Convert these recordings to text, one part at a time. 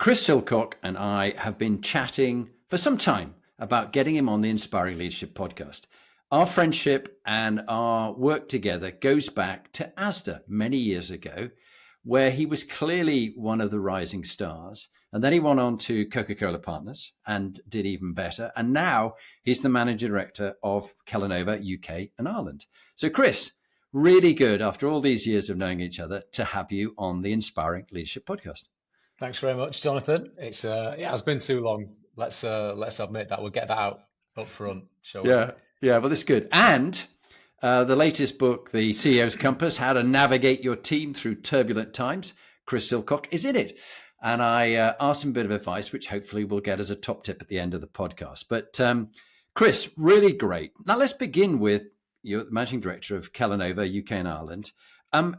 Chris Silcock and I have been chatting for some time about getting him on the Inspiring Leadership podcast. Our friendship and our work together goes back to ASDA many years ago, where he was clearly one of the rising stars. And then he went on to Coca-Cola Partners and did even better. And now he's the managing director of Kellanova, UK and Ireland. So Chris, really good after all these years of knowing each other to have you on the Inspiring Leadership podcast. Thanks very much, Jonathan. It's it's been too long. Let's admit that. We'll get that out up front, shall we? Yeah, well, that's good. And the latest book, The CEO's Compass, How to Navigate Your Team Through Turbulent Times, Chris Silcock is in it. And I asked him a bit of advice, which hopefully we'll get as a top tip at the end of the podcast. But Chris, really great. Now let's begin with you're the managing director of Kellanova, UK and Ireland.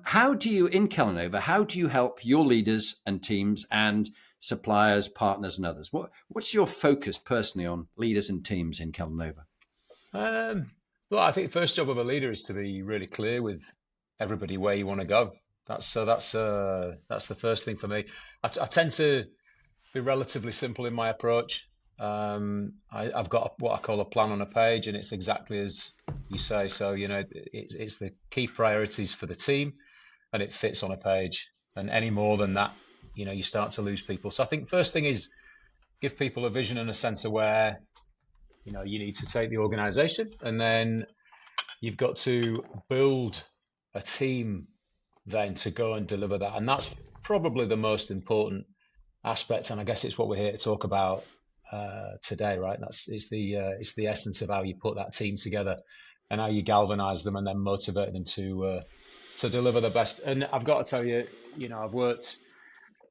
How do you help your leaders and teams and suppliers, partners and others? What's your focus personally on leaders and teams in Kellanova? Well, I think the first job of a leader is to be really clear with everybody where you want to go. That's the first thing for me. I tend to be relatively simple in my approach. I've got what I call a plan on a page, and it's exactly as you say. So, it's the key priorities for the team, and it fits on a page. And any more than that, you start to lose people. So I think first thing is give people a vision and a sense of where, you need to take the organization. And then you've got to build a team then to go and deliver that. And that's probably the most important aspect. And I guess it's what we're here to talk about today, right? It's the essence of how you put that team together and how you galvanize them and then motivate them to deliver the best. And I've got to tell you, I've worked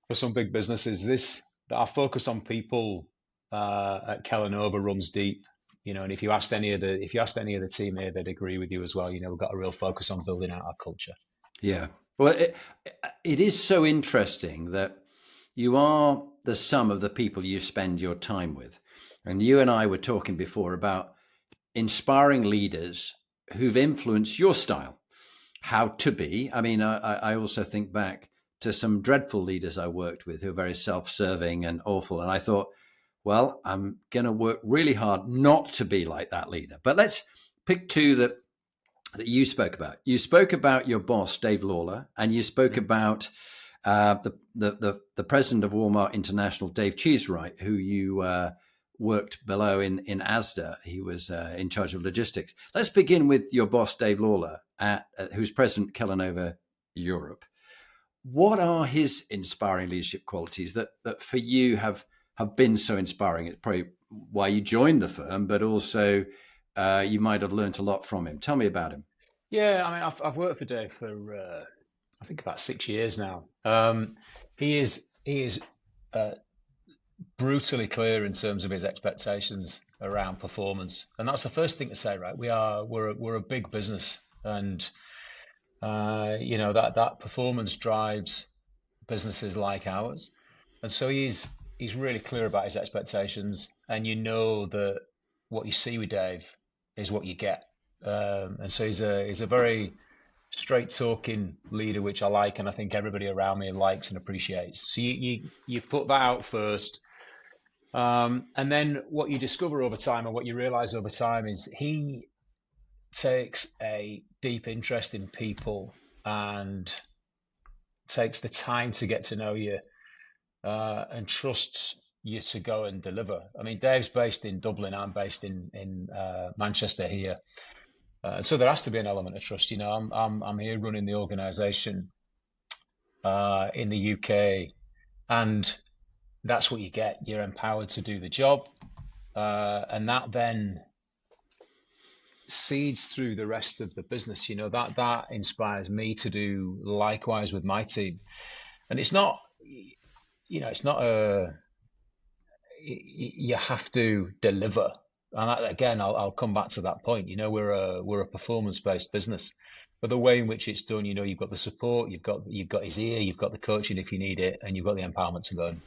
for some big businesses. Our focus on people at Kellanova runs deep, and if you asked any of the team here, they'd agree with you as well. We've got a real focus on building out our culture. Yeah. Well, it is so interesting that you are the sum of the people you spend your time with. And you and I were talking before about inspiring leaders who've influenced your style, how to be. I mean, I also think back to some dreadful leaders I worked with who are very self-serving and awful. And I thought, well, I'm going to work really hard not to be like that leader. But let's pick two that you spoke about. You spoke about your boss, Dave Lawler, and you spoke about the president of Walmart International, Dave Cheesewright, who you worked below in ASDA. He was in charge of logistics. Let's begin with your boss, Dave Lawler, who's president Kellanova Europe. What are his inspiring leadership qualities that for you have been so inspiring? It's probably why you joined the firm, but also you might have learned a lot from him. Tell me about him. Yeah, I mean, I've worked for Dave for I think about 6 years now. He is brutally clear in terms of his expectations around performance, and that's the first thing to say, right? We're a big business, and that performance drives businesses like ours, and so he's really clear about his expectations, and that what you see with Dave is what you get, and so he's a very straight talking leader, which I like, and I think everybody around me likes and appreciates. So you put that out first, and then what you discover over time and what you realize over time is he takes a deep interest in people and takes the time to get to know you and trusts you to go and deliver. I mean, Dave's based in Dublin. I'm based in Manchester here. So there has to be an element of trust. I'm here running the organisation in the UK, and that's what you get. You're empowered to do the job, and that then seeds through the rest of the business. That inspires me to do likewise with my team. And it's not, you have to deliver. And again, I'll come back to that point. We're a performance-based business, but the way in which it's done, you've got the support, you've got his ear, you've got the coaching if you need it, and you've got the empowerment to go and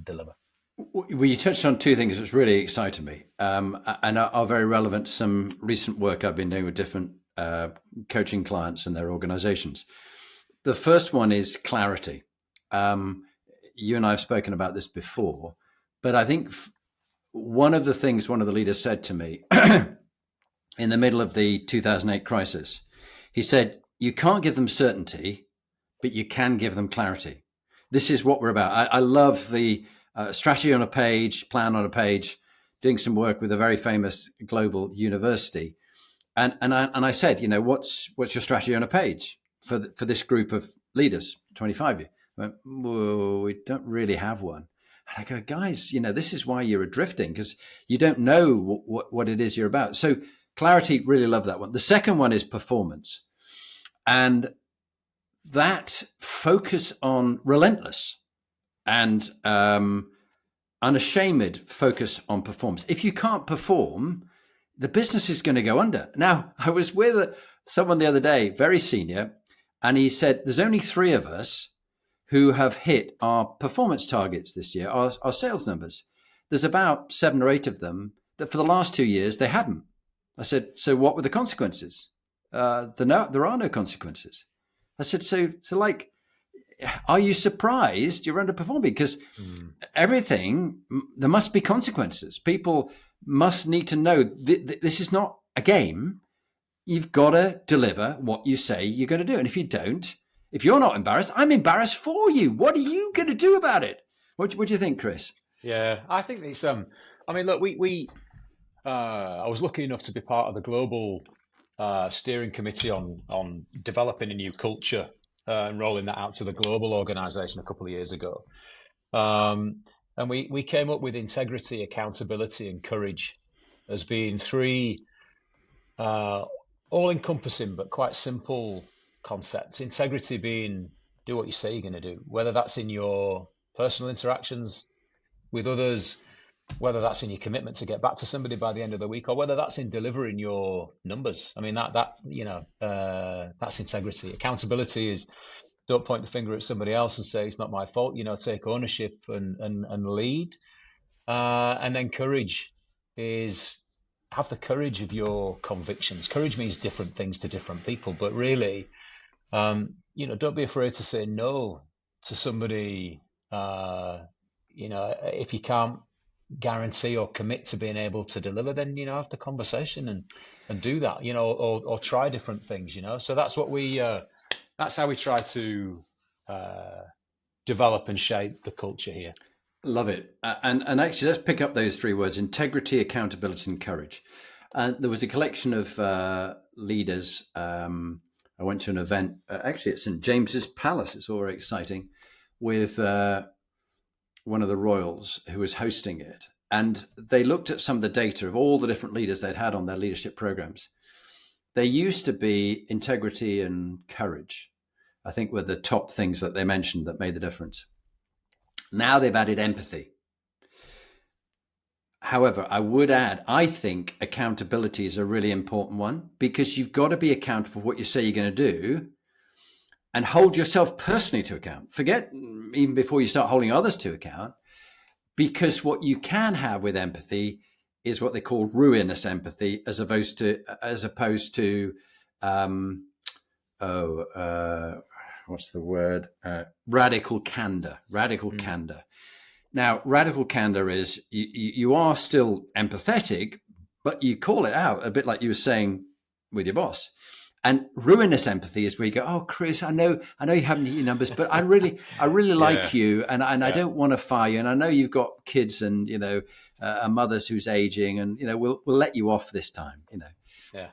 deliver. Well, you touched on two things that really excited me, and are very relevant to some recent work I've been doing with different coaching clients and their organizations. The first one is clarity. you and I have spoken about this before, but I think one of the things one of the leaders said to me in the middle of the 2008 crisis, he said, you can't give them certainty, but you can give them clarity. This is what we're about. I love the strategy on a page, plan on a page, doing some work with a very famous global university. And I said, what's your strategy on a page for this group of leaders, 25 of you? I went, well, we don't really have one. And I go, guys, this is why you're drifting, because you don't know what it is you're about. So clarity, really love that one. The second one is performance. And that focus on relentless and unashamed focus on performance. If you can't perform, the business is going to go under. Now, I was with someone the other day, very senior, and he said, there's only 3 of us who have hit our performance targets this year, our sales numbers. There's about 7 or 8 of them that for the last 2 years, they hadn't. I said, so what were the consequences? There are no consequences. I said, so like, are you surprised you're underperforming? Because everything, there must be consequences. People must need to know this is not a game. You've got to deliver what you say you're going to do. And if you don't, if you're not embarrassed, I'm embarrassed for you. What are you going to do about it? What do you think, Chris? Yeah, I think it's, I mean, look, I was lucky enough to be part of the global steering committee on developing a new culture and rolling that out to the global organization a couple of years ago. And we came up with integrity, accountability, and courage as being 3 all-encompassing but quite simple concepts. Integrity being do what you say you're going to do, whether that's in your personal interactions with others, whether that's in your commitment to get back to somebody by the end of the week, or whether that's in delivering your numbers. I mean, that's integrity. Accountability is don't point the finger at somebody else and say it's not my fault. Take ownership and lead. And then courage is have the courage of your convictions. Courage means different things to different people, but really, don't be afraid to say no to somebody. If you can't guarantee or commit to being able to deliver, then have the conversation and do that, or try different things, so that's what that's how we try to develop and shape the culture here. Love it. And actually, let's pick up those 3 words: integrity, accountability, and courage. There was a collection of leaders. I went to an event actually at St. James's Palace. It's all very exciting, with one of the royals who was hosting it. And they looked at some of the data of all the different leaders they'd had on their leadership programs. They used to be integrity and courage, I think, were the top things that they mentioned that made the difference. Now they've added empathy. However, I would add, I think accountability is a really important one, because you've got to be accountable for what you say you're going to do and hold yourself personally to account. Forget even before you start holding others to account, because what you can have with empathy is what they call ruinous empathy, as opposed to what's the word? Radical candor. Candor. Now, radical candor is you are still empathetic, but you call it out, a bit like you were saying with your boss. And ruinous empathy is where you go, oh, Chris, I know you haven't hit your numbers, but I really like you, and I don't want to fire you, and I know you've got kids and a mother's who's aging, and we'll let you off this time. Yeah.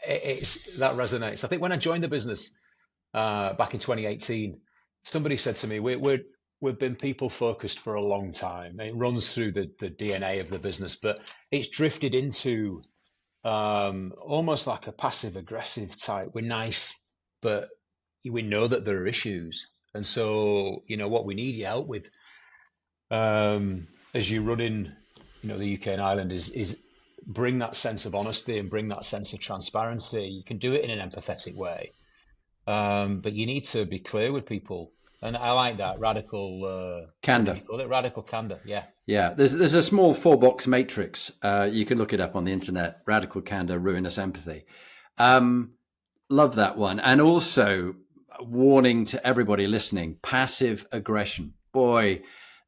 It's that resonates. I think when I joined the business back in 2018, somebody said to me, we've been people focused for a long time. It runs through the DNA of the business, but it's drifted into almost like a passive aggressive type. We're nice, but we know that there are issues, and so what we need your help with as you run in the UK and Ireland is bring that sense of honesty and bring that sense of transparency. You can do it in an empathetic way, but you need to be clear with people. And I like that radical candor. You call it radical candor. Yeah. There's a small 4-box matrix. You can look it up on the internet. Radical candor, ruinous empathy. Love that one. And also, warning to everybody listening, passive aggression. Boy,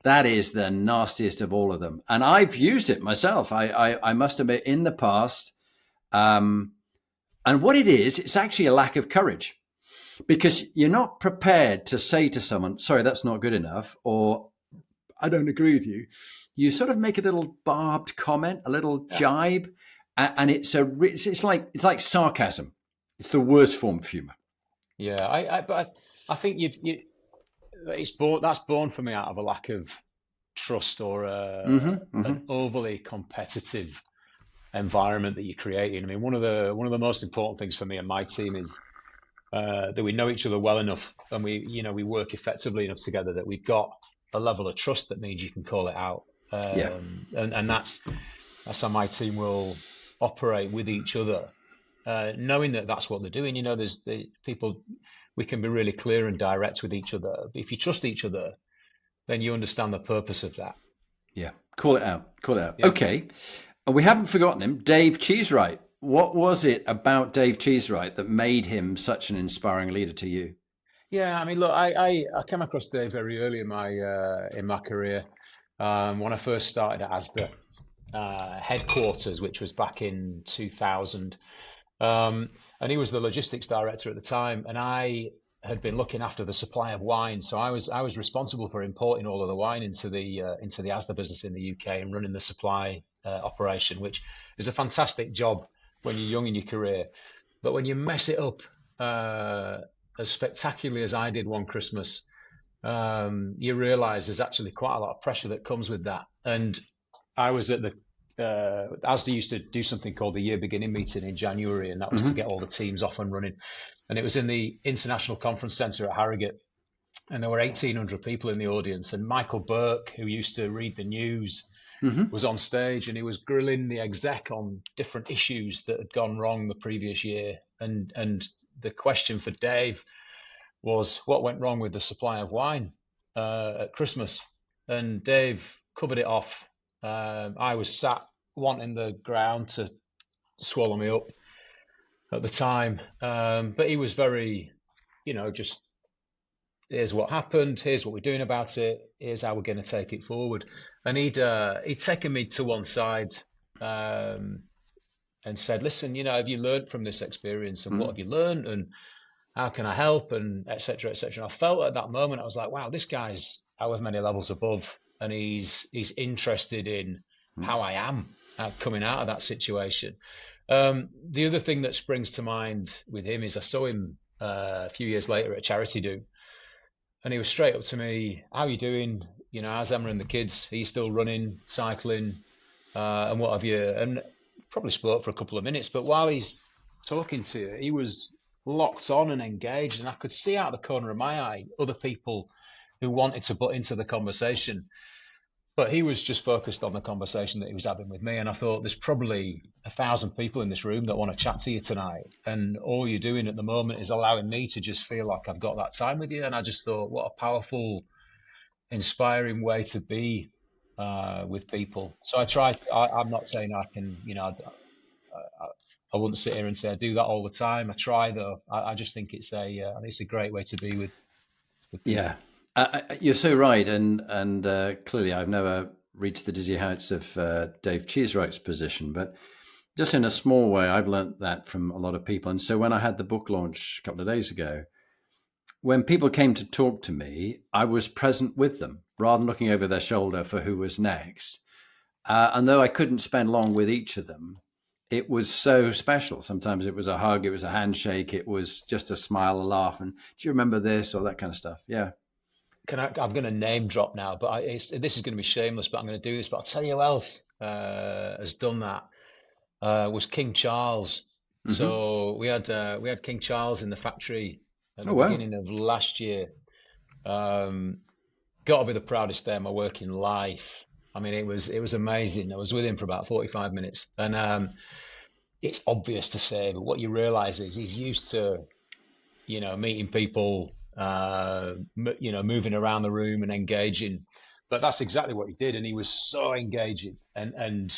that is the nastiest of all of them. And I've used it myself. I must admit, in the past. And what it is, it's actually a lack of courage, because you're not prepared to say to someone, sorry, that's not good enough, or I don't agree with you. You sort of make a little barbed comment, a little jibe, and it's like sarcasm. It's the worst form of humor. Yeah, but I think that's born for me out of a lack of trust or an overly competitive environment that you're creating. I mean, one of the most important things for me and my team is that we know each other well enough, and we work effectively enough together that we've got a level of trust that means you can call it out. And that's how my team will operate with each other, knowing that that's what they're doing. There's the people, we can be really clear and direct with each other. But if you trust each other, then you understand the purpose of that. Yeah, call it out. Yeah. Okay, we haven't forgotten him, Dave Cheesewright. What was it about Dave Cheesewright that made him such an inspiring leader to you? Yeah, I mean, look, I came across Dave very early in my career. When I first started at ASDA headquarters, which was back in 2000, and he was the logistics director at the time, and I had been looking after the supply of wine. So I was responsible for importing all of the wine into the ASDA business in the UK and running the supply operation, which is a fantastic job when you're young in your career. But when you mess it up as spectacularly as I did one Christmas, you realise there's actually quite a lot of pressure that comes with that. And I was at the ASDA used to do something called the year beginning meeting in January, and that was to get all the teams off and running. And it was in the International Conference Centre at Harrogate, and there were 1,800 people in the audience. And Michael Burke, who used to read the news, was on stage, and he was grilling the exec on different issues that had gone wrong the previous year. And the question for Dave was, what went wrong with the supply of wine at Christmas? And Dave covered it off. I was sat wanting the ground to swallow me up at the time, but he was very, just, here's what happened, here's what we're doing about it, here's how we're going to take it forward. And he'd taken me to one side and said, listen, have you learned from this experience, and what have you learned, and how can I help, and et cetera, et cetera. And I felt at that moment, I was like, wow, this guy's however many levels above, and he's interested in how I am coming out of that situation. The other thing that springs to mind with him is I saw him a few years later at Charity Do, and he was straight up to me, how are you doing? How's Emma and the kids? Are you still running, cycling, and what have you? And probably spoke for a couple of minutes, but while he's talking to you, he was locked on and engaged, and I could see out the corner of my eye other people who wanted to butt into the conversation, but he was just focused on the conversation that he was having with me. And I thought, there's probably 1,000 people in this room that want to chat to you tonight, and all you're doing at the moment is allowing me to just feel like I've got that time with you. And I just thought, what a powerful, inspiring way to be with people. So I'm not saying I can, I wouldn't sit here and say I do that all the time. I try, though. I just think it's a great way to be with people. Yeah, you're so right, and clearly I've never reached the dizzy heights of Dave Cheesewright's position, but just in a small way, I've learnt that from a lot of people. And so when I had the book launch a couple of days ago, when people came to talk to me, I was present with them rather than looking over their shoulder for who was next. And though I couldn't spend long with each of them, it was so special. Sometimes it was a hug, it was a handshake, it was just a smile, a laugh, and do you remember this, or that kind of stuff? Yeah. I'm going to name drop now, but this is going to be shameless, but I'm going to do this. But I'll tell you who else has done that. Was King Charles. So we had King Charles in the factory at the beginning of last year. Got to be the proudest day of my working life. I mean, it was amazing. I was with him for about 45 minutes, and it's obvious to say, but what you realise is he's used to, meeting people, moving around the room and engaging. But that's exactly what he did, and he was so engaging and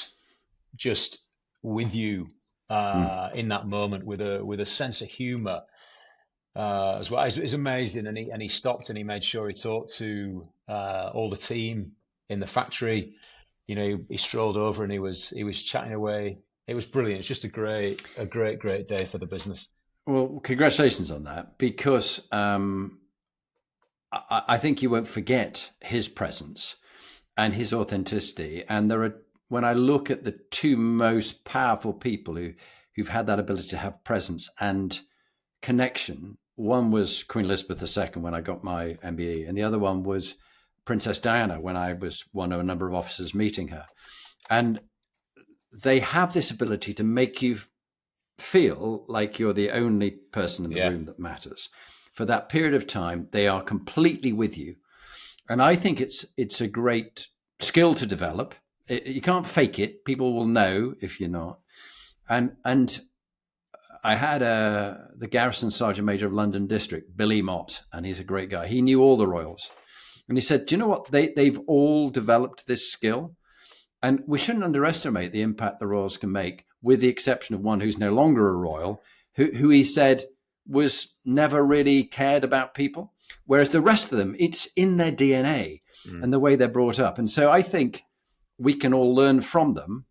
just with you in that moment with a sense of humour. as well. It's amazing, and he stopped and he made sure he talked to all the team in the factory. You know, he strolled over and he was chatting away. It was brilliant. It's just a great day for the business. Well, congratulations on that, because I think you won't forget his presence and his authenticity. And when I look at the two most powerful people who've had that ability to have presence and connection, one was Queen Elizabeth II when I got my MBE, and the other one was Princess Diana when I was one of a number of officers meeting her. And they have this ability to make you feel like you're the only person in the Yeah, room that matters. For that period of time, they are completely with you. And I think it's a great skill to develop. You can't fake it. People will know if you're not. And I had the Garrison Sergeant Major of London District, Billy Mott, and he's a great guy. He knew all the Royals. And he said, do you know what? They've all developed this skill. And we shouldn't underestimate the impact the Royals can make, with the exception of one who's no longer a Royal, who he said was never really cared about people. Whereas the rest of them, it's in their DNA and the way they're brought up. And so I think we can all learn from them.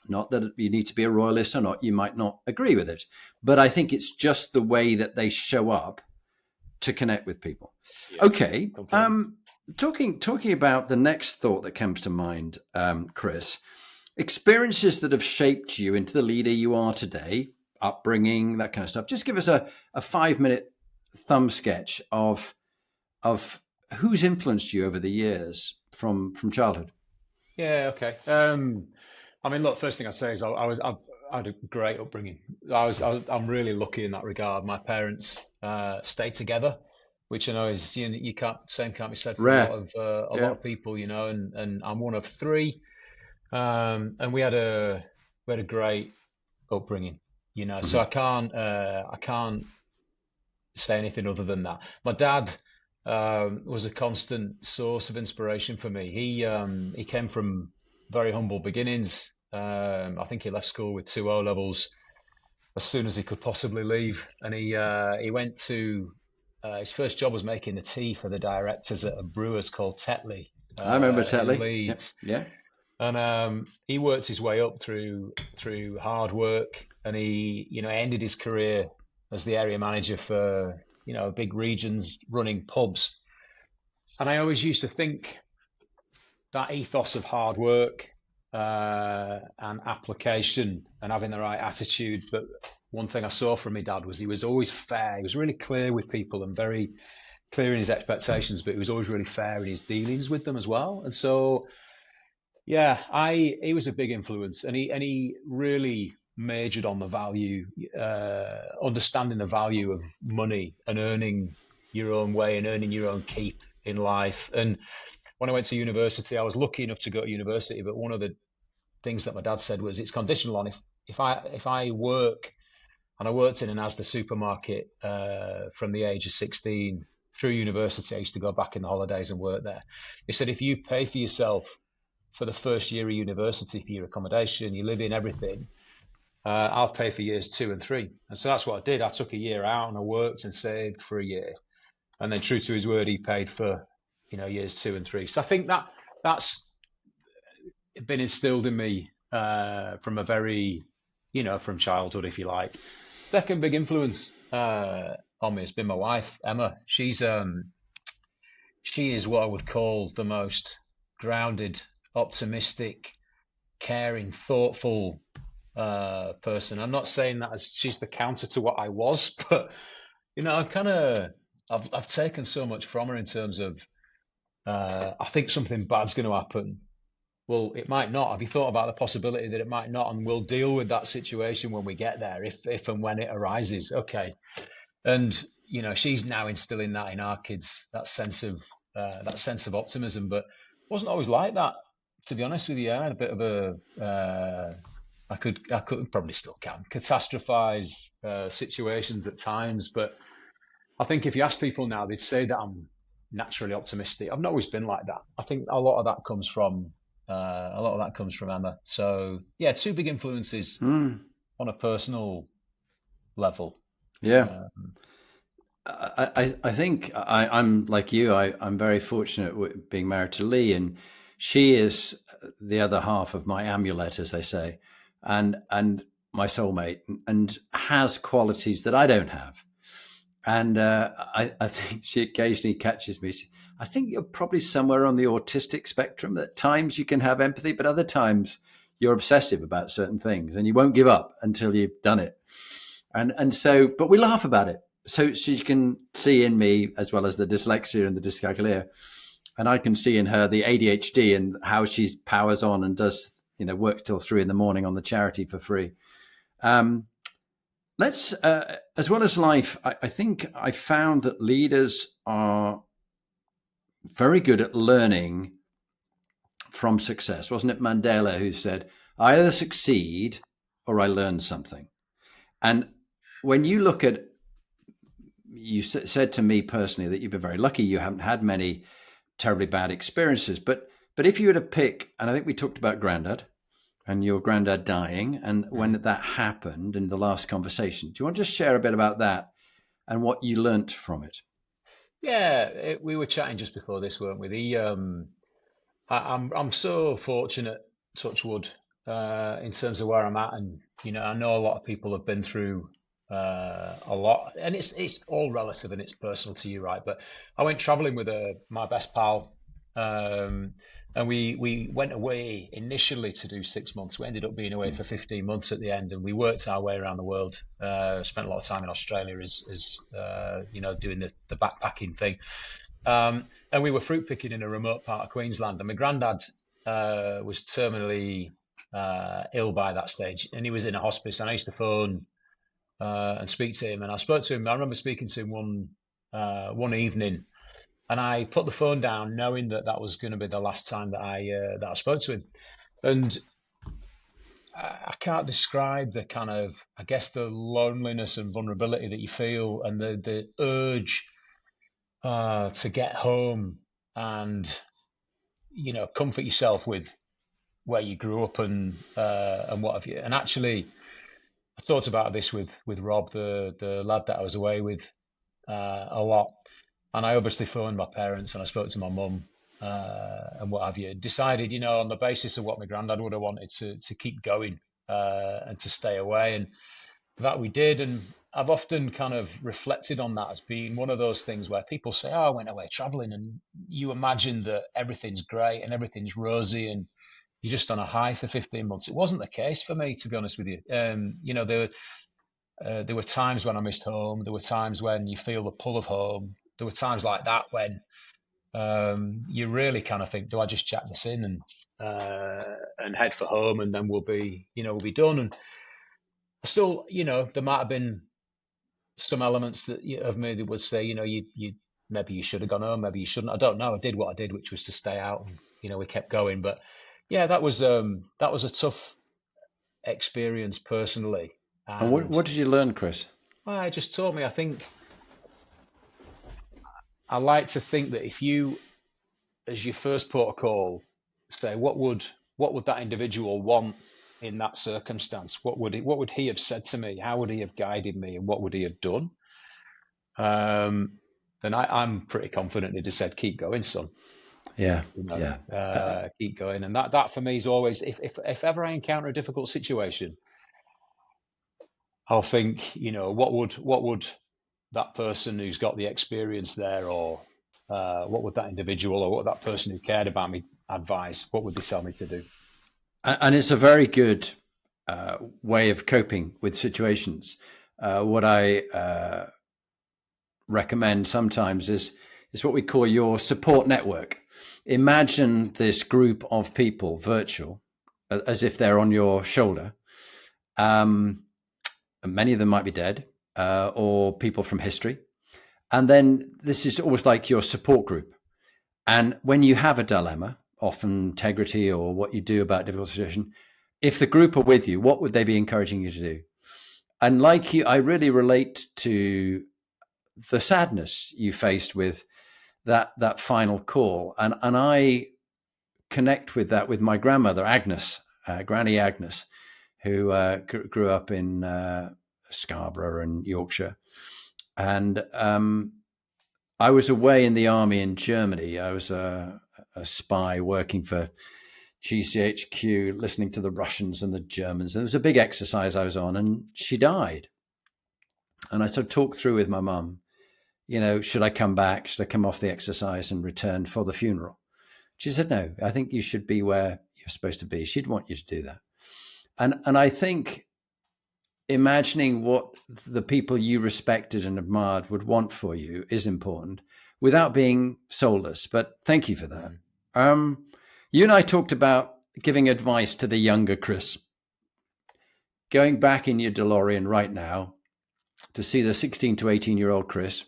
Not that you need to be a royalist or not, you might not agree with it, but I think it's just the way that they show up to connect with people. yeah, Okay. completely. Talking about the next thought that comes to mind, Chris, experiences that have shaped you into the leader you are today, upbringing, that kind of stuff. Just give us a 5-minute thumb sketch of who's influenced you over the years from childhood. Yeah, okay. I mean, look, first thing I say is I had a great upbringing. I'm really lucky in that regard. My parents stayed together, which I know is you can't same can't be said for Rare. a lot Yeah. of people, and I'm one of three. And we had a great upbringing, so Hmm. I can't say anything other than that. My dad was a constant source of inspiration for me. He came from very humble beginnings. I think he left school with two O levels as soon as he could possibly leave, and he went to his first job was making the tea for the directors at a brewer's called Tetley I remember in Tetley. Yeah. Leeds. Yeah. And he worked his way up through hard work, and he ended his career as the area manager for big regions running pubs. And I always used to think that ethos of hard work and application and having the right attitude. But one thing I saw from my dad was he was always fair. He was really clear with people and very clear in his expectations, but he was always really fair in his dealings with them as well. And so yeah, he was a big influence, and he really majored on the value, understanding the value of money and earning your own way and earning your own keep in life. And when I went to university, I was lucky enough to go to university, but one of the things that my dad said was it's conditional on if I work, and I worked in an ASDA supermarket from the age of 16 through university. I used to go back in the holidays and work there. He said if you pay for yourself for the first year of university, for your accommodation, you live in everything, I'll pay for years 2 and 3. And so that's what I did. I took a year out and I worked and saved for a year. And then true to his word, he paid for, years 2 and 3. So I think that's been instilled in me from a very, from childhood, if you like. Second big influence on me has been my wife, Emma. She is what I would call the most grounded, optimistic, caring, thoughtful person. I'm not saying that as she's the counter to what I was, but I've taken so much from her in terms of I think something bad's going to happen. Well, it might not. Have you thought about the possibility that it might not? And we'll deal with that situation when we get there, if and when it arises. Okay. And she's now instilling that in our kids, that sense of optimism. But it wasn't always like that, to be honest with you. I had a bit of I could probably still can catastrophize situations at times, but I think if you ask people now, they'd say that I'm naturally optimistic. I've not always been like that. I think a lot of that comes from Emma. So yeah, two big influences Mm. on a personal level. Yeah. Uh, I think I'm like you. I'm very fortunate with being married to Lee, and she is the other half of my amulet, as they say, and my soulmate, and has qualities that I don't have. And I think she occasionally catches me. I think you're probably somewhere on the autistic spectrum. At times you can have empathy, but other times you're obsessive about certain things, and you won't give up until you've done it. And so, but we laugh about it. So she can see in me, as well as the dyslexia and the dyscalculia, and I can see in her the ADHD and how she powers on and does, work till 3 a.m. on the charity for free. Let's, as well as life, I think I found that leaders are very good at learning from success. Wasn't it Mandela who said, I either succeed or I learn something? And when you look at, you said to me personally that you've been very lucky. You haven't had many terribly bad experiences, but if you were to pick, and I think we talked about Grandad and your granddad dying, and when that happened in the last conversation, do you want to just share a bit about that and what you learnt from it? Yeah, we were chatting just before this, weren't we? I'm so fortunate, touch wood, in terms of where I'm at, and I know a lot of people have been through a lot, and it's all relative and it's personal to you, right? But I went traveling with my best pal, and we went away initially to do 6 months. We ended up being away for 15 months at the end, and we worked our way around the world. Spent a lot of time in Australia as doing the backpacking thing. And we were fruit picking in a remote part of Queensland, and my granddad was terminally ill by that stage, and he was in a hospice. And I used to phone and speak to him, and I spoke to him. I remember speaking to him one evening, and I put the phone down, knowing that was going to be the last time that I spoke to him. And I can't describe the kind of, I guess, the loneliness and vulnerability that you feel, and the urge to get home and comfort yourself with where you grew up and what have you. And actually, I thought about this with Rob, the lad that I was away with, a lot. And I obviously phoned my parents and I spoke to my mum and what have you. Decided, on the basis of what my granddad would have wanted, to keep going and to stay away, and that we did. And I've often kind of reflected on that as being one of those things where people say, "Oh, I went away traveling," and you imagine that everything's great and everything's rosy and you're just on a high for 15 months. It wasn't the case for me, to be honest with you. There were times when I missed home. There were times when you feel the pull of home. There were times like that when you really kind of think, "Do I just jack this in and head for home, and then we'll be done?" And still, there might have been some elements of me that would say, you maybe you should have gone home, maybe you shouldn't. I don't know. I did what I did, which was to stay out, and we kept going. But yeah, that was a tough experience personally. And what did you learn, Chris? Well, it just taught me. I think I like to think that if you, as your first port of call, say what would that individual want in that circumstance? What would he have said to me? How would he have guided me? And what would he have done? Then I'm pretty confident he'd have said, "Keep going, son." Yeah, Keep going. And that for me is always, if ever I encounter a difficult situation, I'll think, what would that person who's got the experience there, or what would that individual, or what would that person who cared about me advise? What would they tell me to do? And it's a very good way of coping with situations. What I recommend sometimes is what we call your support network. Imagine this group of people, virtual, as if they're on your shoulder. Many of them might be dead, or people from history. And then this is almost like your support group. And when you have a dilemma, often integrity or what you do about a difficult situation, if the group are with you, what would they be encouraging you to do? And like you, I really relate to the sadness you faced with that final call. And I connect with that with my grandmother, Agnes, Granny Agnes, who grew up in Scarborough and Yorkshire. And I was away in the army in Germany. I was a spy working for GCHQ, listening to the Russians and the Germans. There was a big exercise I was on, and she died. And I sort of talked through with my mum, should I come back? Should I come off the exercise and return for the funeral? She said, no, I think you should be where you're supposed to be. She'd want you to do that. And I think imagining what the people you respected and admired would want for you is important without being soulless. But thank you for that. You and I talked about giving advice to the younger Chris. Going back in your DeLorean right now to see the 16 to 18-year-old Chris,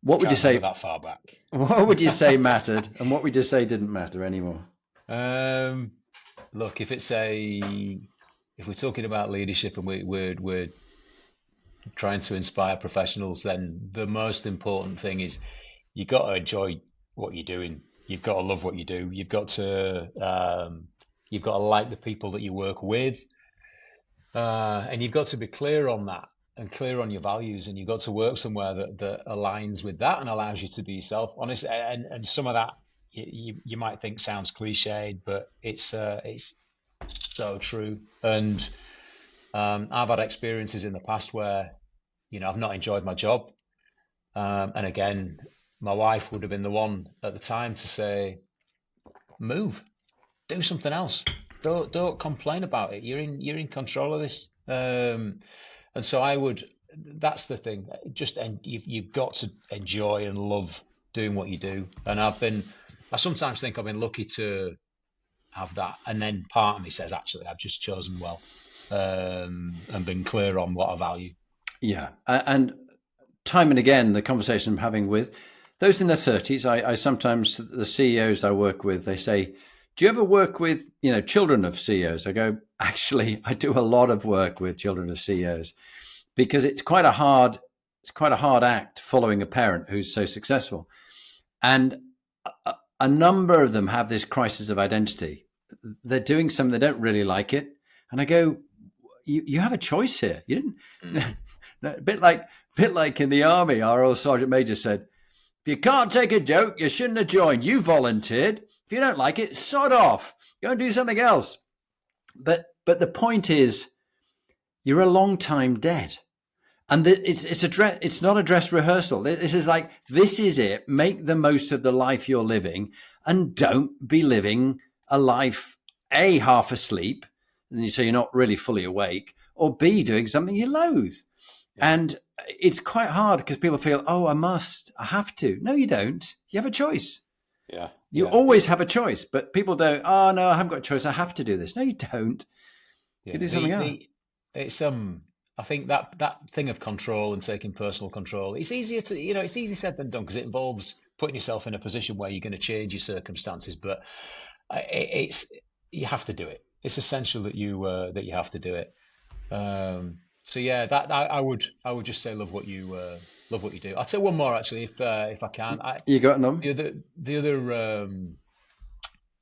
what would you say? That far back. What would you say mattered, and what would you say didn't matter anymore? Look, if we're talking about leadership and we're trying to inspire professionals, then the most important thing is you've got to enjoy what you're doing. You've got to love what you do. You've got to like the people that you work with, and you've got to be clear on that and clear on your values. And you've got to work somewhere that aligns with that and allows you to be yourself. Honestly, and some of that you might think sounds cliched, but it's so true. And I've had experiences in the past where I've not enjoyed my job, and again, my wife would have been the one at the time to say, move, do something else, don't complain about it, you're in control of this. And so that's the thing, you've got to enjoy and love doing what you do. And I sometimes think I've been lucky to have that, and then part of me says, actually, I've just chosen well, and been clear on what I value. Yeah, and time and again, the conversation I'm having with those in their 30s, I sometimes, the CEOs I work with, they say, do you ever work with children of CEOs? I go, actually, I do a lot of work with children of CEOs, because it's quite a hard act following a parent who's so successful, and a number of them have this crisis of identity. They're doing something, they don't really like it. And I go, you have a choice here. You didn't, a bit like in the army, our old Sergeant Major said, if you can't take a joke, you shouldn't have joined. You volunteered. If you don't like it, sod off. Go and do something else. But the point is, you're a long time dead. And it's not a dress rehearsal. This is it. Make the most of the life you're living, and don't be living a life, A, half asleep, and so you're not really fully awake, or B, doing something you loathe. Yeah. And it's quite hard because people feel, I have to. No, you don't. You have a choice. Yeah. You always have a choice, but people don't, no, I haven't got a choice. I have to do this. No, you don't. Yeah. You do something else. It's, I think that thing of control and taking personal control, it's easier to, it's easier said than done, because it involves putting yourself in a position where you're going to change your circumstances, but you have to do it. It's essential that you have to do it. So yeah, that I would just say love what you do. I'll tell one more actually, if I can. You got them. The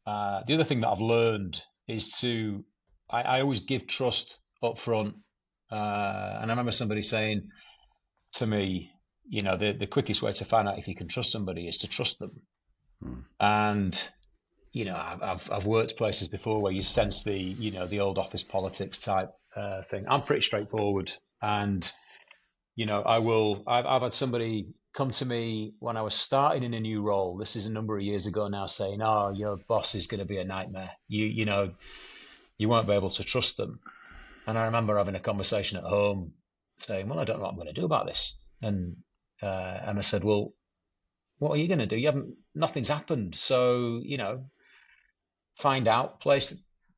other thing that I've learned is I always give trust up front. And I remember somebody saying to me, the quickest way to find out if you can trust somebody is to trust them. And I've worked places before where you sense the old office politics type thing. I'm pretty straightforward, and I've had somebody come to me when I was starting in a new role. This is a number of years ago now, saying, "Oh, your boss is going to be a nightmare. You won't be able to trust them." And I remember having a conversation at home, saying, "Well, I don't know what I'm going to do about this." And Emma said, "Well, what are you going to do? Nothing's happened. So find out, place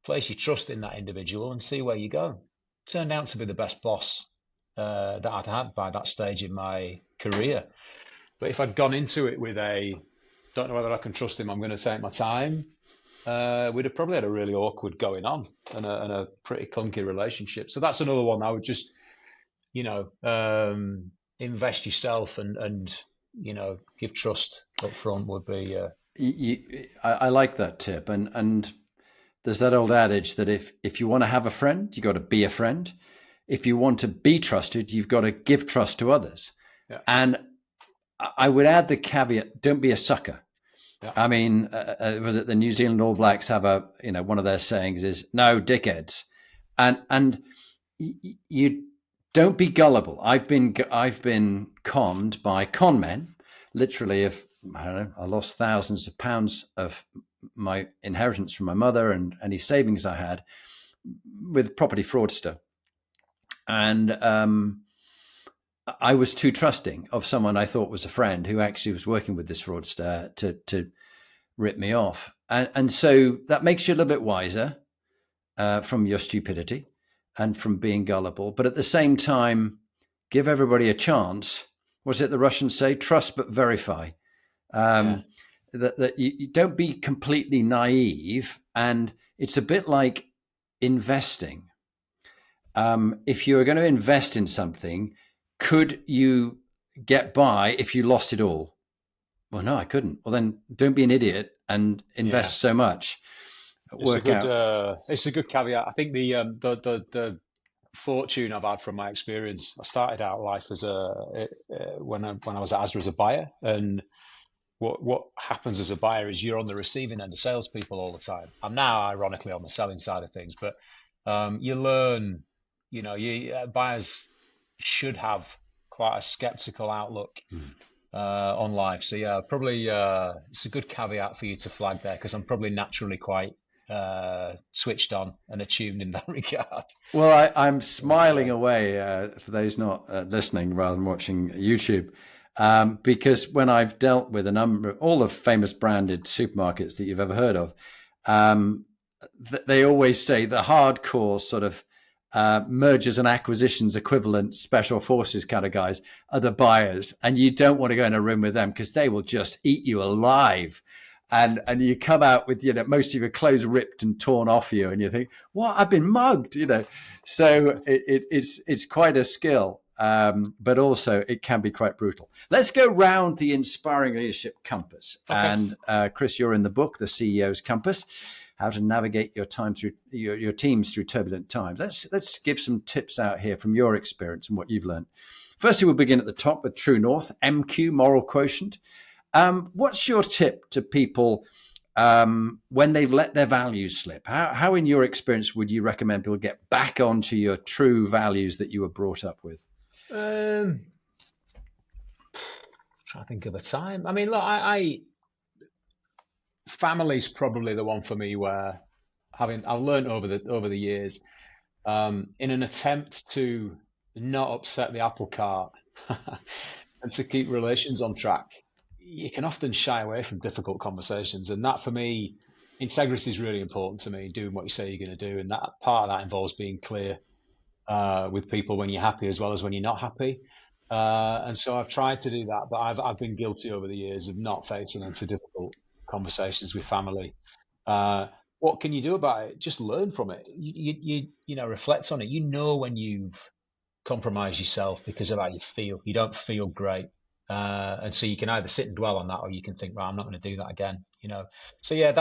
your trust in that individual, and see where you go." Turned out to be the best boss that I'd had by that stage in my career. But if I'd gone into it with don't know whether I can trust him, I'm going to take my time, we'd have probably had a really awkward going on and a pretty clunky relationship. So that's another one I would just, invest yourself and give trust up front would be. I like that tip. And there's that old adage that if you want to have a friend, you got to be a friend. if you want to be trusted, you've got to give trust to others. Yeah. And I would add the caveat: don't be a sucker. Yeah. I mean, was it the New Zealand All Blacks have one of their sayings is "no dickheads," and you don't be gullible. I've been conned by con men. Literally, if I don't know, I lost thousands of pounds of my inheritance from my mother and any savings I had with property fraudster, and I was too trusting of someone I thought was a friend who actually was working with this fraudster to rip me off. And so that makes you a little bit wiser from your stupidity and from being gullible. But at the same time, give everybody a chance. What's it the Russians say? Trust but verify. That you don't be completely naive. And it's a bit like investing. If you're going to invest in something, could you get by if you lost it all? Well, no, I couldn't. Well, then don't be an idiot and invest so much. It's a good caveat. I think the fortune I've had from my experience. I started out life as when I was at ASDA as a buyer, and what happens as a buyer is you're on the receiving end of salespeople all the time. I'm now ironically on the selling side of things, but you learn. Buyers should have quite a skeptical outlook on life. So yeah, probably it's a good caveat for you to flag there, because I'm probably naturally quite switched on and attuned in that regard. Well, I'm smiling away for those not listening rather than watching YouTube, because when I've dealt with a number of all the famous branded supermarkets that you've ever heard of, they always say the hardcore sort of mergers and acquisitions equivalent special forces kind of guys are the buyers, and you don't want to go in a room with them because they will just eat you alive. And you come out with most of your clothes ripped and torn off you, and you think, "What? I've been mugged," So it's quite a skill, but also it can be quite brutal. Let's go round the Inspiring Leadership Compass, and Chris, you're in the book, The CEO's Compass: How to Navigate your time through your teams through turbulent times. Let's give some tips out here from your experience and what you've learned. Firstly, we'll begin at the top with True North, MQ, moral quotient. What's your tip to people when they've let their values slip? How, in your experience, would you recommend people get back onto your true values that you were brought up with? Trying to think of a time. I mean, look, family's probably the one for me where I've learned over the years, in an attempt to not upset the apple cart and to keep relations on track, you can often shy away from difficult conversations. And that, for me, integrity is really important to me, doing what you say you're going to do. And that part of that involves being clear with people when you're happy as well as when you're not happy. And so I've tried to do that, but I've been guilty over the years of not facing into difficult conversations with family. What can you do about it? Just learn from it. You reflect on it. When you've compromised yourself because of how you feel. You don't feel great. And so you can either sit and dwell on that, or you can think, well, I'm not going to do that again. So yeah,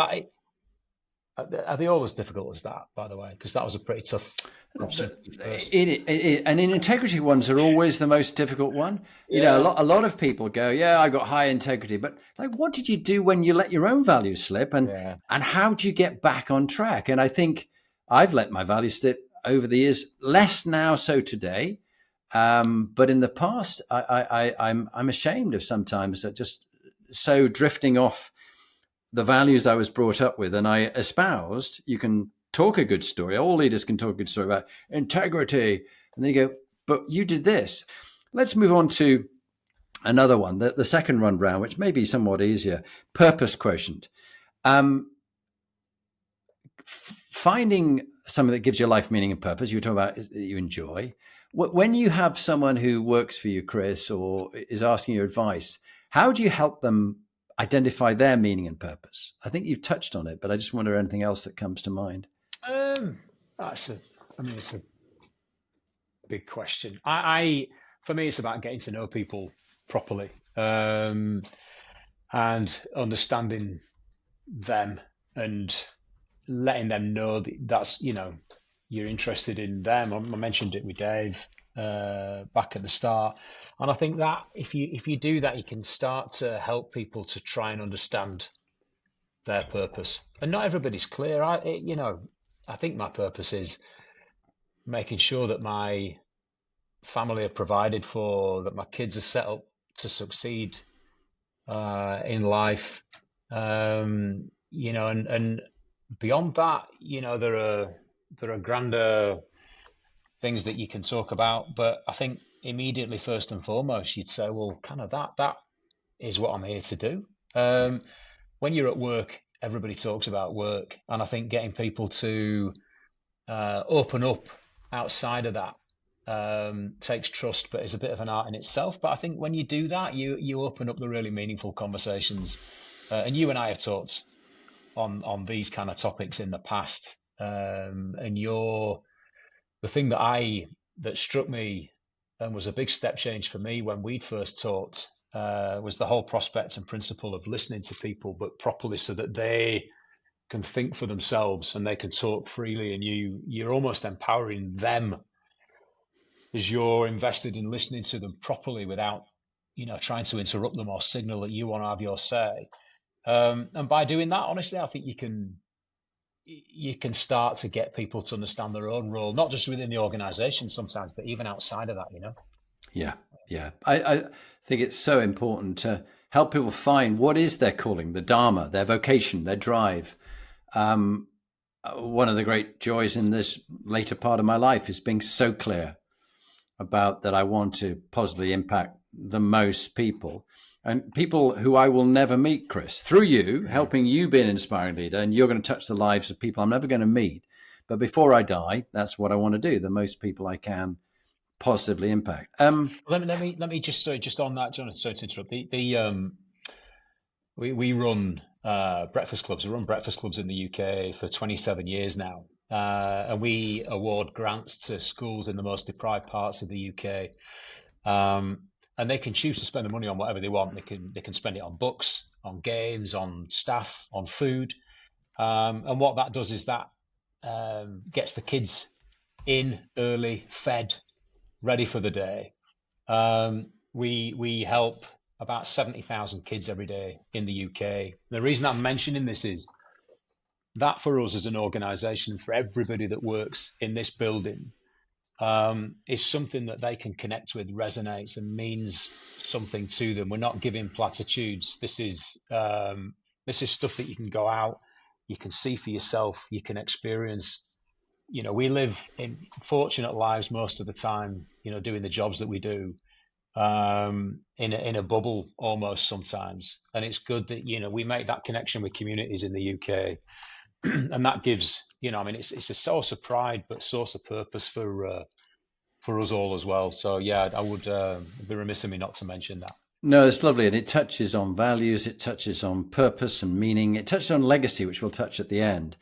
are they always difficult as that, by the way? Because that was a pretty tough option. And in integrity ones are always the most difficult one. A lot of people go, yeah, I got high integrity, but what did you do when you let your own values slip, and how do you get back on track? And I think I've let my values slip over the years, less now so today. But in the past, I'm ashamed of sometimes that just so drifting off the values I was brought up with. And I espoused, you can talk a good story. All leaders can talk a good story about integrity. And then you go, but you did this. Let's move on to another one, the second run round, which may be somewhat easier. Purpose quotient. Finding something that gives your life meaning and purpose. You were talking about that you enjoy. When you have someone who works for you, Chris, or is asking your advice, how do you help them identify their meaning and purpose? I think you've touched on it, but I just wonder anything else that comes to mind. It's a big question. For me, it's about getting to know people properly, and understanding them and letting them know that's you're interested in them. I mentioned it with Dave back at the start, and I think that if you do that, you can start to help people to try and understand their purpose. And not everybody's clear. I think my purpose is making sure that my family are provided for, that my kids are set up to succeed in life. And beyond that, there are grander things that you can talk about. But I think immediately, first and foremost, you'd say, well, kind of that is what I'm here to do. Yeah. When you're at work, everybody talks about work, and I think getting people to open up outside of that takes trust, but is a bit of an art in itself. But I think when you do that, you open up the really meaningful conversations. And you and I have talked on these kind of topics in the past. And the thing that struck me and was a big step change for me when we'd first talked was the whole prospect and principle of listening to people, but properly, so that they can think for themselves and they can talk freely, and you're almost empowering them as you're invested in listening to them properly without trying to interrupt them or signal that you want to have your say. And by doing that, honestly, I think you can start to get people to understand their own role, not just within the organization sometimes, but even outside of that. Yeah. I think it's so important to help people find what is their calling, the dharma, their vocation, their drive. One of the great joys in this later part of my life is being so clear about that I want to positively impact the most people, and people who I will never meet, Chris, through you, helping you be an inspiring leader, and you're going to touch the lives of people I'm never going to meet. But before I die, that's what I want to do, the most people I can positively impact. Let me just on that, Jonathan. Sorry to interrupt. We run breakfast clubs. We run breakfast clubs in the UK for 27 years now, and we award grants to schools in the most deprived parts of the UK. And they can choose to spend the money on whatever they want. They can spend it on books, on games, on staff, on food. And what that does is that gets the kids in early, fed, ready for the day. We help about 70,000 kids every day in the UK. The reason I'm mentioning this is that for us as an organisation, for everybody that works in this building, is something that they can connect with, resonates, and means something to them. We're not giving platitudes. This is stuff that you can go out, you can see for yourself, you can experience. We live in fortunate lives most of the time, doing the jobs that we do, in a bubble almost sometimes. And it's good that, we make that connection with communities in the UK. And that gives, it's a source of pride, but source of purpose for us all as well. So yeah, I would be remiss of me not to mention that. No, it's lovely. And it touches on values, it touches on purpose and meaning, it touches on legacy, which we'll touch at the end.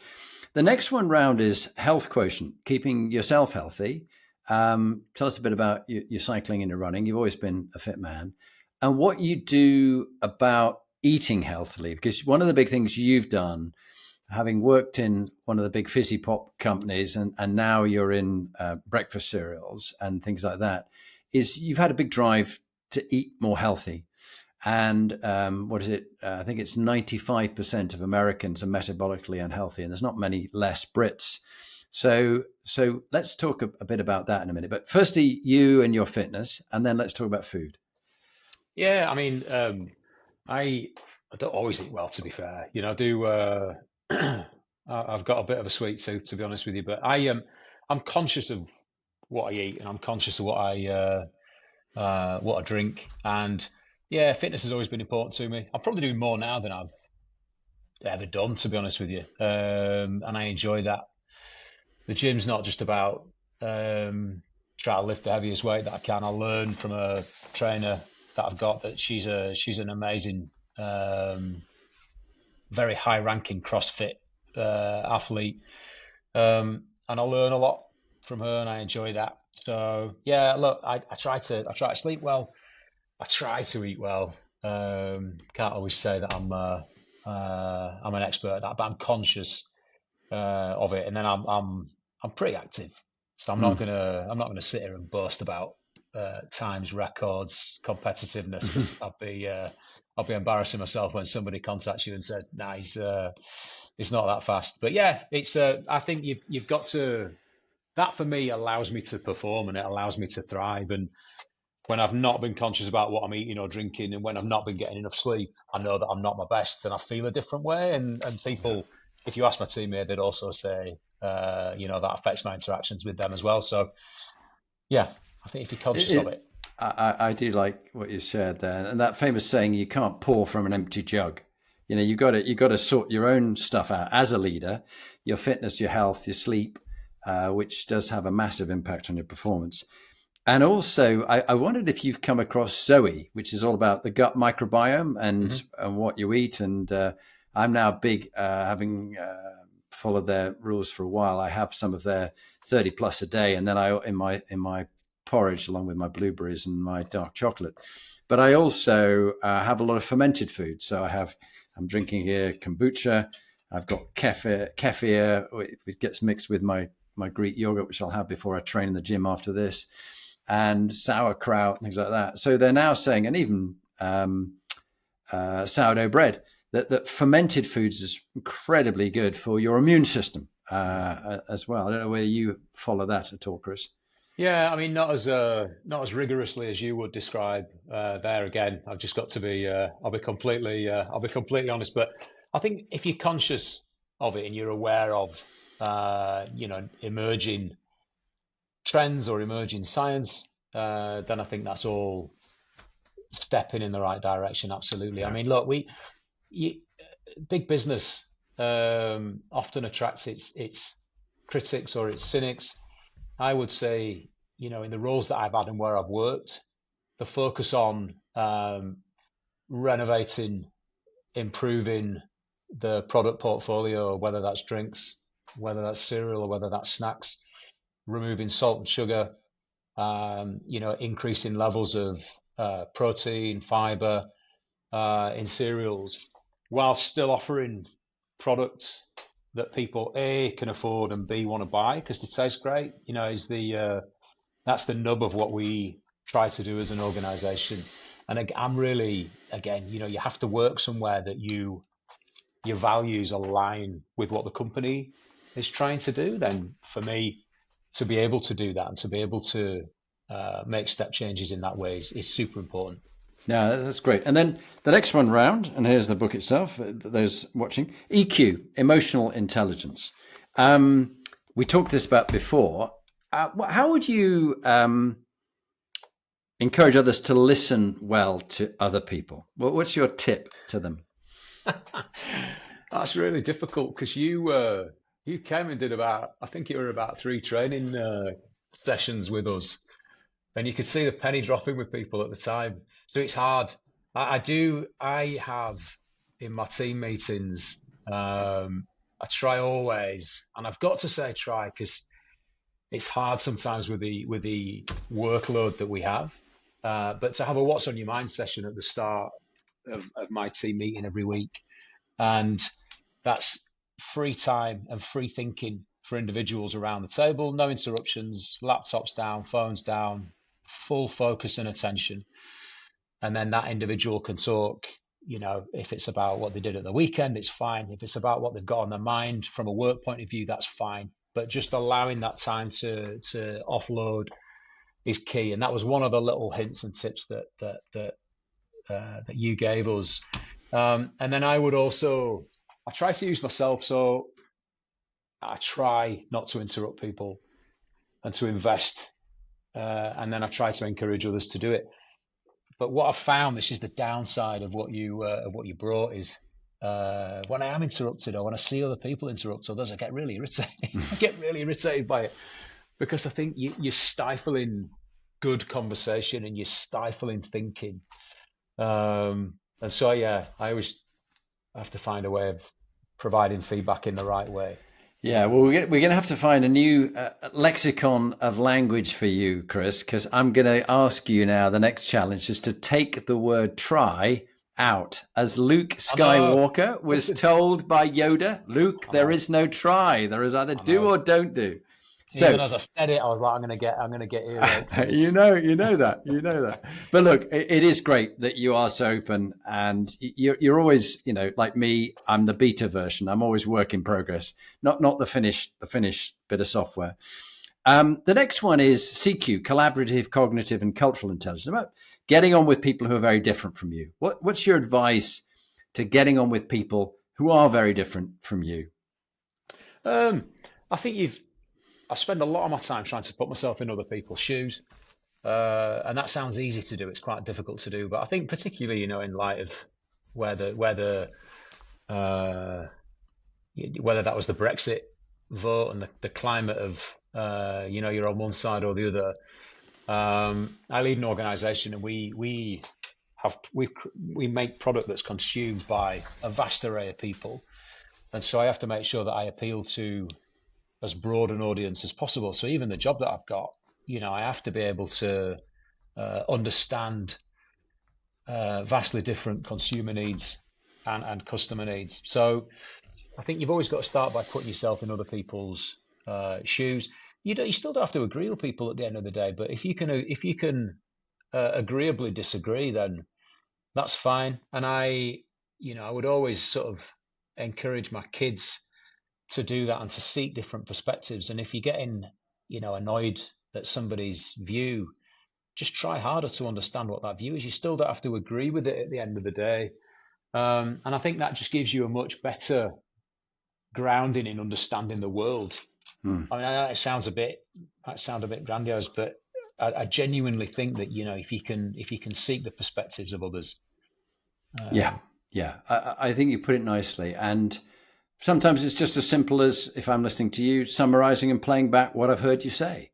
The next one round is health quotient, keeping yourself healthy. Tell us a bit about your cycling and your running. You've always been a fit man, and what you do about eating healthily, because one of the big things you've done, having worked in one of the big fizzy pop companies and now you're in breakfast cereals and things like that, is you've had a big drive to eat more healthy. And what is it? I think it's 95% of Americans are metabolically unhealthy, and there's not many less Brits. So let's talk a bit about that in a minute. But firstly, you and your fitness, and then let's talk about food. Yeah, I mean, I don't always eat well, to be fair. I do. I've got a bit of a sweet tooth, to be honest with you. But I'm conscious of what I eat, and I'm conscious of what I drink. And yeah, fitness has always been important to me. I'm probably doing more now than I've ever done, to be honest with you. And I enjoy that. The gym's not just about trying to lift the heaviest weight that I can. I learn from a trainer that I've got that she's an amazing, very high-ranking CrossFit athlete, and I learn a lot from her, and I enjoy that. So yeah, look, I try to sleep well. I try to eat well. Can't always say that I'm an expert at that, but I'm conscious of it. And then I'm I'm pretty active, so Mm. I'm not gonna sit here and boast about times, records, competitiveness, because I'll be embarrassing myself when somebody contacts you and said, "Nah, he's not that fast." But yeah, it's I think you've got to. That for me allows me to perform and it allows me to thrive. And when I've not been conscious about what I'm eating or drinking, and when I've not been getting enough sleep, I know that I'm not my best, and I feel a different way. And Yeah. people, if you ask my teammate, they'd also say, that affects my interactions with them as well. So yeah, I think if you're conscious of It, it, I do like what you shared there, and that famous saying, "You can't pour from an empty jug." You know, you got to sort your own stuff out as a leader, your fitness, your health, your sleep, which does have a massive impact on your performance. And also, I wondered if you've come across Zoe, which is all about the gut microbiome hmm and what you eat. And I'm now big, having followed their rules for a while. I have some of their 30 plus a day, and then I in my porridge along with my blueberries and my dark chocolate. But I also have a lot of fermented food. So I'm drinking here kombucha. I've got kefir. It gets mixed with my Greek yogurt, which I'll have before I train in the gym after this, and sauerkraut, things like that. So they're now saying, and even sourdough bread, that fermented foods is incredibly good for your immune system as well. I don't know whether you follow that at all, Chris. yeah, I mean, not as rigorously as you would describe. There again, I've just got to be. I'll be completely honest. But I think if you're conscious of it and you're aware of, emerging trends or emerging science, then I think that's all stepping in the right direction. Absolutely. I Yeah. mean, look, you, big business often attracts its critics or its cynics. I would say, in the roles that I've had and where I've worked, the focus on renovating, improving the product portfolio, whether that's drinks, whether that's cereal, or whether that's snacks, removing salt and sugar, increasing levels of protein, fiber in cereals, while still offering products that people A can afford and B want to buy because they taste great. Is the that's the nub of what we try to do as an organization. And I'm really, again, you have to work somewhere that your values align with what the company is trying to do. Then for me, to be able to do that and to be able to make step changes in that way is super important. Yeah, that's great. And then the next one round, and here's the book itself, those watching, EQ, emotional intelligence. We talked this about before. How would you encourage others to listen well to other people? What's your tip to them? That's really difficult because you came and did I think it were about three training sessions with us, and you could see the penny dropping with people at the time. So it's hard. I have in my team meetings, I try always, and I've got to say try because it's hard sometimes with the workload that we have. But to have a what's on your mind session at the start of my team meeting every week, and that's free time and free thinking for individuals around the table, no interruptions, laptops down, phones down, full focus and attention. And then that individual can talk, if it's about what they did at the weekend, it's fine. If it's about what they've got on their mind from a work point of view, that's fine. But just allowing that time to offload is key. And that was one of the little hints and tips that you gave us. And then I try to use myself. So I try not to interrupt people and to invest. And then I try to encourage others to do it. But what I've found, this is the downside of what you brought, is when I am interrupted or when I see other people interrupt others, I get really irritated. I get really irritated by it because I think you're stifling good conversation and you're stifling thinking. And so, yeah, I always have to find a way of providing feedback in the right way. Yeah, well, we're going to have to find a new lexicon of language for you, Chris, because I'm going to ask you now, the next challenge is to take the word try out. As Luke I know. Skywalker was Listen, told by Yoda, Luke, I there know. is no try. There is either I do know. or don't do. So Even as I said it, I was like, I'm gonna get earache for you this. know that. But look, it is great that you are so open, and you're always, like me. I'm the beta version. I'm always work in progress, not the finished bit of software. The next one is CQ, collaborative, cognitive, and cultural intelligence. About getting on with people who are very different from you. What's your advice to getting on with people who are very different from you? Um, I think I spend a lot of my time trying to put myself in other people's shoes, and that sounds easy to do. It's quite difficult to do, but I think particularly, in light of uh, whether that was the Brexit vote and the climate of you're on one side or the other. I lead an organisation, and we make product that's consumed by a vast array of people, and so I have to make sure that I appeal to as broad an audience as possible. So even the job that I've got, I have to be able to understand vastly different consumer needs and customer needs. So I think you've always got to start by putting yourself in other people's shoes. You still don't have to agree with people at the end of the day, but if you can agreeably disagree, then that's fine. And I would always sort of encourage my kids to do that and to seek different perspectives. And if you're getting, annoyed at somebody's view, just try harder to understand what that view is. You still don't have to agree with it at the end of the day. And I think that just gives you a much better grounding in understanding the world. Hmm. I mean, I know might sound a bit grandiose, but I genuinely think that, if you can seek the perspectives of others. Yeah, yeah. I think you put it nicely. And sometimes it's just as simple as, if I'm listening to you, summarizing and playing back what I've heard you say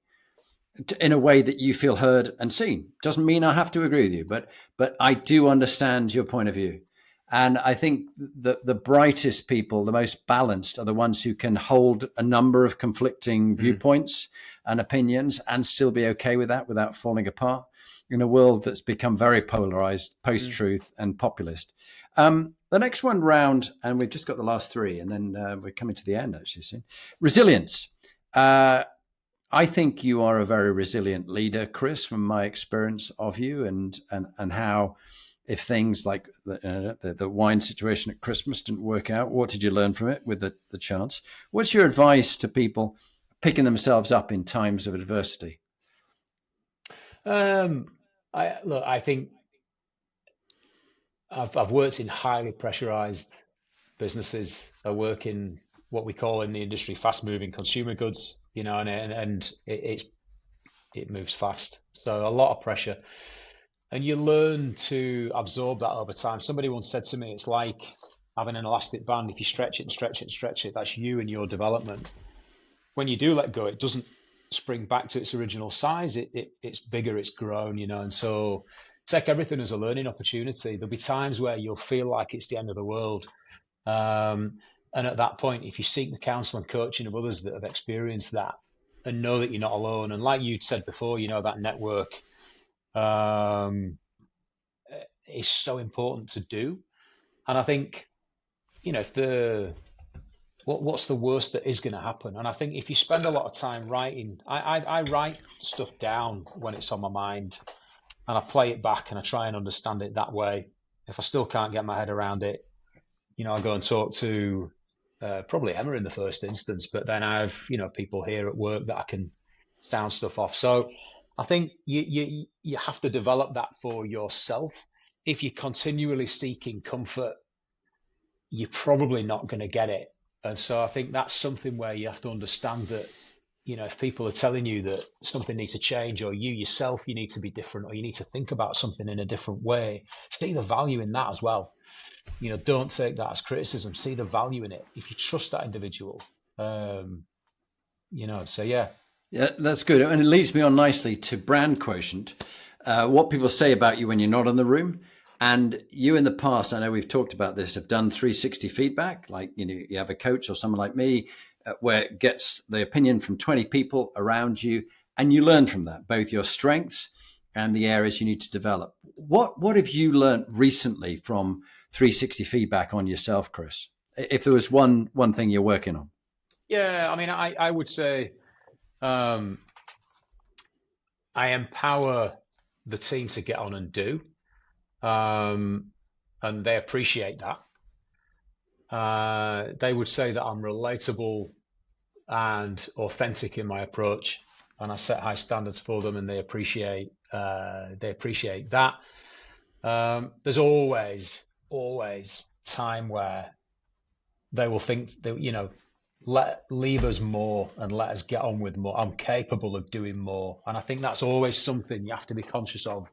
in a way that you feel heard and seen. Doesn't mean I have to agree with you, but I do understand your point of view. And I think the brightest people, the most balanced, are the ones who can hold a number of conflicting viewpoints and opinions and still be okay with that without falling apart in a world that's become very polarized, post-truth and populist. The next one round, and we've just got the last three, and then we're coming to the end actually soon. Resilience. I think you are a very resilient leader, Chris, from my experience of you, and how, if things like the wine situation at Christmas didn't work out, what did you learn from it with the chance? What's your advice to people picking themselves up in times of adversity? I think I've worked in highly pressurized businesses. I work in what we call in the industry fast moving consumer goods, and it moves fast. So a lot of pressure. And you learn to absorb that over time. Somebody once said to me, it's like having an elastic band. If you stretch it and stretch it and stretch it, that's you and your development. When you do let go, it doesn't spring back to its original size. It's bigger, it's grown, and so take everything as a learning opportunity. There'll be times where you'll feel like it's the end of the world. And at that point, if you seek the counsel and coaching of others that have experienced that and know that you're not alone, and like you'd said before, that network is so important to do. And I think, if what's the worst that is going to happen? And I think if you spend a lot of time writing, I write stuff down when it's on my mind, and I play it back and I try and understand it that way. If I still can't get my head around it, I go and talk to probably Emma in the first instance, but then I have, people here at work that I can sound stuff off. So I think you have to develop that for yourself. If you're continually seeking comfort, you're probably not going to get it. And so I think that's something where you have to understand that, if people are telling you that something needs to change, or you yourself, you need to be different, or you need to think about something in a different way, see the value in that as well. Don't take that as criticism. See the value in it. If you trust that individual, so yeah. Yeah, that's good. And it leads me on nicely to brand quotient, what people say about you when you're not in the room. And you in the past, I know we've talked about this, have done 360 feedback, like, you have a coach or someone like me, where it gets the opinion from 20 people around you, and you learn from that, both your strengths and the areas you need to develop. What have you learned recently from 360 feedback on yourself, Chris? If there was one thing you're working on. Yeah, I mean, I would say Um, I empower the team to get on and do, and they appreciate that. They would say that I'm relatable and authentic in my approach, and I set high standards for them, and they appreciate that. There's always time where they will think that, leave us more and let us get on with more. I'm capable of doing more, and I think that's always something you have to be conscious of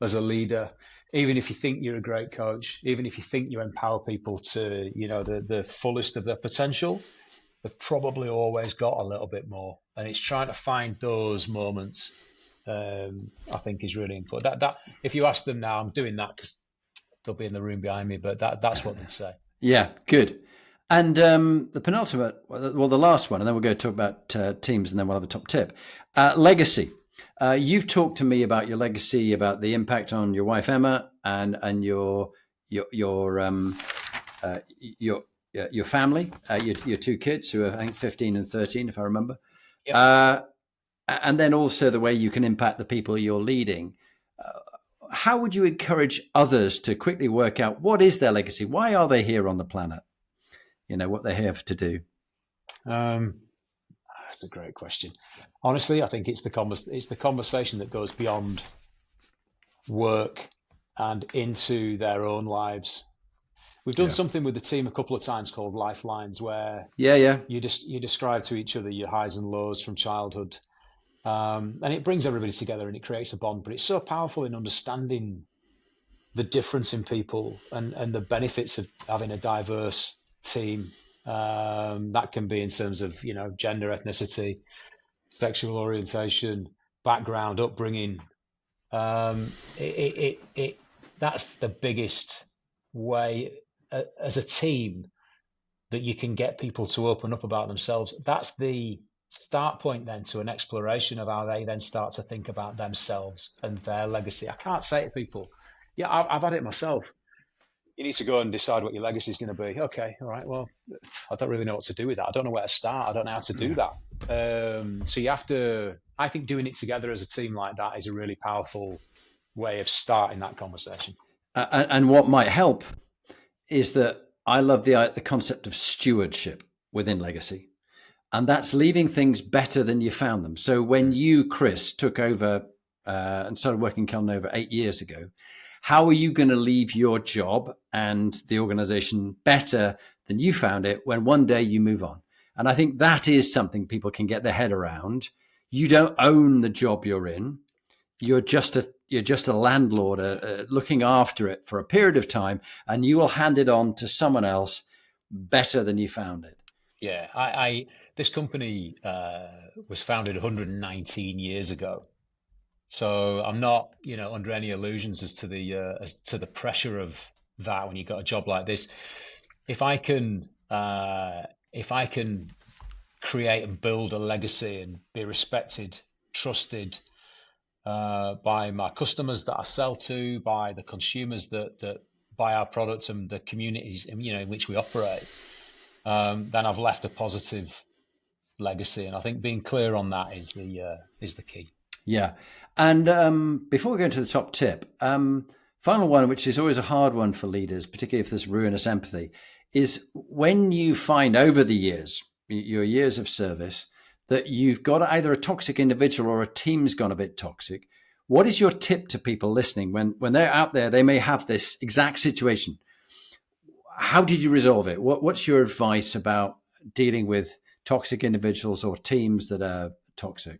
as a leader. Even if you think you're a great coach, even if you think you empower people to, the fullest of their potential, they've probably always got a little bit more. And it's trying to find those moments, I think, is really important. That if you ask them now, I'm doing that because they'll be in the room behind me, but that's what they'd say. Yeah, good. And the penultimate, well, the last one, and then we'll go talk about teams, and then we'll have a top tip. Legacy. You've talked to me about your legacy, about the impact on your wife Emma and your family, your two kids who are, I think, 15 and 13, if I remember. Yep. And then also the way you can impact the people you're leading. How would you encourage others to quickly work out what is their legacy? Why are they here on the planet? What they have to do. That's a great question. Honestly, I think it's the conversation that goes beyond work and into their own lives. We've done something with the team a couple of times called Lifelines, where you describe to each other your highs and lows from childhood, and it brings everybody together and it creates a bond. But it's so powerful in understanding the difference in people and the benefits of having a diverse team. That can be in terms of gender, ethnicity, sexual orientation, background, upbringing. That's the biggest way as a team that you can get people to open up about themselves. That's the start point then to an exploration of how they then start to think about themselves and their legacy. I can't say to people, I've had it myself. You need to go and decide what your legacy is going to be. Okay, all right, well, I don't really know what to do with that. I don't know where to start. I don't know how to do that. So you have to, I think doing it together as a team like that is a really powerful way of starting that conversation. And what might help is that I love the concept of stewardship within legacy. And that's leaving things better than you found them. So when you, Chris, took over and started working Kellanova 8 years ago, how are you going to leave your job and the organization better than you found it when one day you move on? And I think that is something people can get their head around. You don't own the job you're in. You're just a landlord looking after it for a period of time, and you will hand it on to someone else better than you found it. Yeah, this company was founded 119 years ago. So I'm not, under any illusions as to the pressure of that when you've got a job like this. If I can create and build a legacy and be respected, trusted by my customers that I sell to, by the consumers that buy our products and the communities in which we operate, then I've left a positive legacy. And I think being clear on that is the key. Yeah. And before we go into the top tip, final one, which is always a hard one for leaders, particularly if there's ruinous empathy, is when you find over the years, your years of service, that you've got either a toxic individual or a team's gone a bit toxic. What is your tip to people listening when they're out there, they may have this exact situation? How did you resolve it? What's your advice about dealing with toxic individuals or teams that are toxic?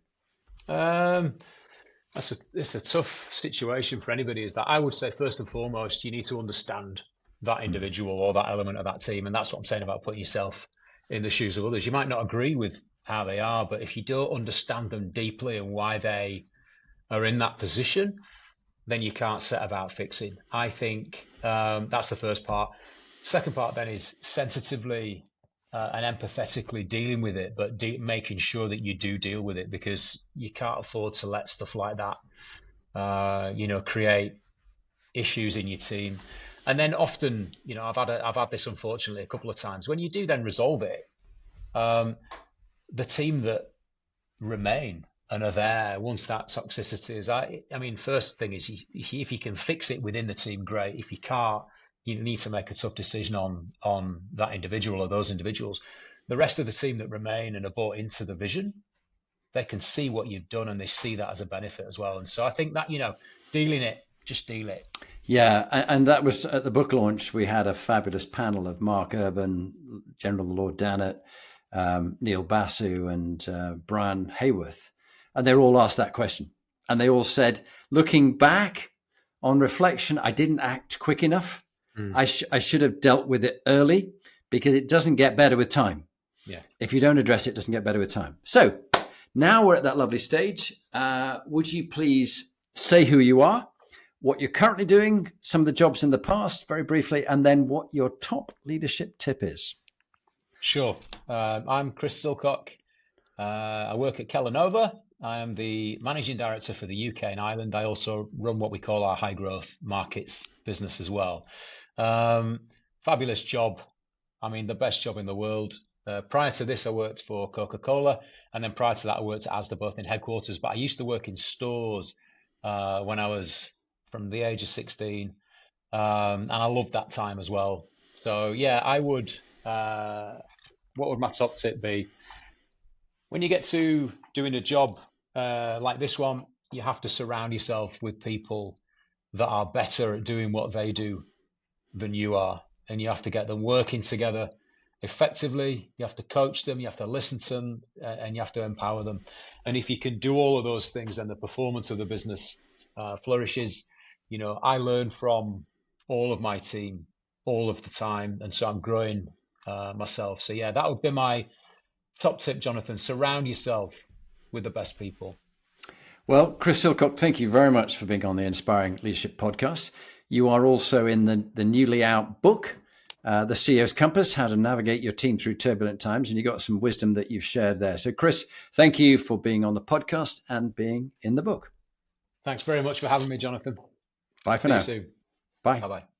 It's a tough situation for anybody. Is that I would say first and foremost, you need to understand that individual or that element of that team, and that's what I'm saying about putting yourself in the shoes of others. You might not agree with how they are, but if you don't understand them deeply and why they are in that position, then you can't set about fixing. I think that's the first part. Second part then is sensitively and empathetically dealing with it, but making sure that you do deal with it, because you can't afford to let stuff like that, create issues in your team. And then often, I've had this unfortunately a couple of times. When you do then resolve it, the team that remain and are there once that toxicity is. I mean, first thing is if you can fix it within the team, great. If you can't, you need to make a tough decision on that individual or those individuals. The rest of the team that remain and are bought into the vision, they can see what you've done and they see that as a benefit as well. And so I think that, dealing it, just deal it. Yeah, and that was at the book launch. We had a fabulous panel of Mark Urban, General Lord Dannett, Neil Basu, and Brian Hayworth. And they all asked that question. And they all said, looking back on reflection, I didn't act quick enough. I should have dealt with it early, because it doesn't get better with time. Yeah. If you don't address it, it doesn't get better with time. So now we're at that lovely stage. Would you please say who you are, what you're currently doing, some of the jobs in the past, very briefly, and then what your top leadership tip is? Sure. I'm Chris Silcock. I work at Kellanova. I am the managing director for the UK and Ireland. I also run what we call our high growth markets business as well. Fabulous job. I mean, the best job in the world. Prior to this, I worked for Coca-Cola, and then prior to that, I worked at ASDA, both in headquarters. But I used to work in stores when I was from the age of 16, and I loved that time as well. So yeah, I would. What would my top tip be? When you get to doing a job like this one, you have to surround yourself with people that are better at doing what they do than you are, and you have to get them working together effectively. You have to coach them, you have to listen to them, and you have to empower them. And if you can do all of those things, then the performance of the business flourishes. I learn from all of my team all of the time, and so I'm growing myself. So yeah, that would be my top tip, Jonathan. Surround yourself with the best people. Well, Chris Silcock, thank you very much for being on the Inspiring Leadership Podcast. You are also in the newly out book, The CEO's Compass, How to Navigate Your Team Through Turbulent Times, and you got some wisdom that you've shared there. So Chris, thank you for being on the podcast and being in the book. Thanks very much for having me, Jonathan. Bye for now. See you soon. Bye. Bye-bye.